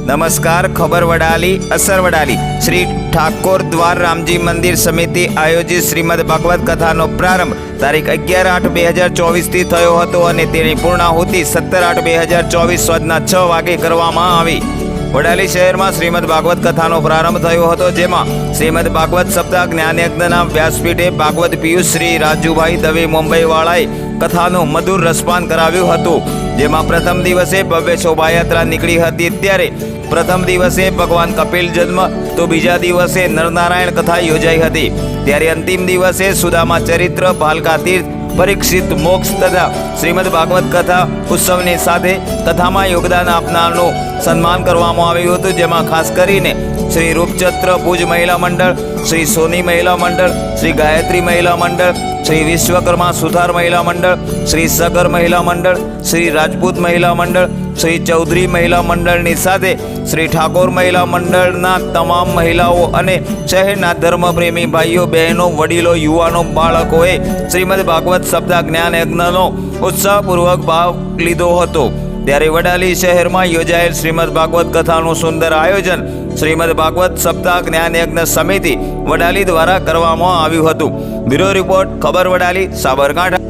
नमस्कार। खबर वडाली असर वडाली श्री ठाकोर द्वार रामजी मंदिर समिति आयोजित श्रीमद भागवत कथाનો प्रारंभ તારીખ 11/8/2024 થી થયો હતો અને તેની પૂર્ણાહુતિ 17/8/2024 સાંજના 6 વાગે કરવામાં આવી। વડાલી શહેરમાં શ્રીમદ ભાગવત કથાનો પ્રારંભ થયો હતો, જેમાં શ્રીમદ ભાગવત સપ્તાહ જ્ઞાન યજ્ઞના વ્યાસપીઠે ભાગવત પિયુષ શ્રી રાજુભાઈ દવે મુંબઈવાળાએ કથાનું મધુર રસપાન કરાવ્યું હતું, જેમાં પ્રથમ દિવસે ભવ્ય શોભાયાત્રા નીકળી હતી। ત્યારે પ્રથમ દિવસે ભગવાન કપિલ જન્મ તો બીજા દિવસે નરનારાયણ કથા યોજાઈ હતી। ત્યારે અંતિમ દિવસે સુદામા ચરિત્ર, ભાલકા તીર્થ, પરીક્ષિત મોક્ષ તથા શ્રીમદ ભાગવત કથા ઉત્સવની સાથે કથામાં યોગદાન આપનારનું સન્માન કરવામાં આવ્યું હતું, જેમાં ખાસ કરીને શ્રી રૂપચત્ર ભુજ મહિલા મંડળ, શ્રી સોની મહિલા મંડળ, શ્રી ગાયત્રી મહિલા મંડળ, શ્રી વિશ્વકર્મા સુથાર મહિલા મંડળ, શ્રી સગર મહિલા મંડળ, શ્રી રાજપૂત મહિલા મંડળ, શ્રી ચૌધરી મહિલા મંડળની સાથે શ્રી ઠાકોર મહિલા મંડળના તમામ મહિલાઓ અને શહેરના ધર્મપ્રેમી ભાઈઓ, બહેનો, વડીલો, યુવાનો, બાળકોએ શ્રીમદ ભાગવત સપ્તાહ જ્ઞાન યજ્ઞનો ઉત્સાહપૂર્વક ભાગ લીધો હતો। ત્યારે વડાલી શહેરમાં યોજાયેલ શ્રીમદ ભાગવત કથાનું સુંદર આયોજન શ્રીમદ ભાગવત સપ્તાહ જ્ઞાન યજ્ઞ સમિતિ વડાલી દ્વારા કરવામાં આવ્યું હતું। બ્યુરો રિપોર્ટ, ખબર વડાલી, સાબરકાંઠા।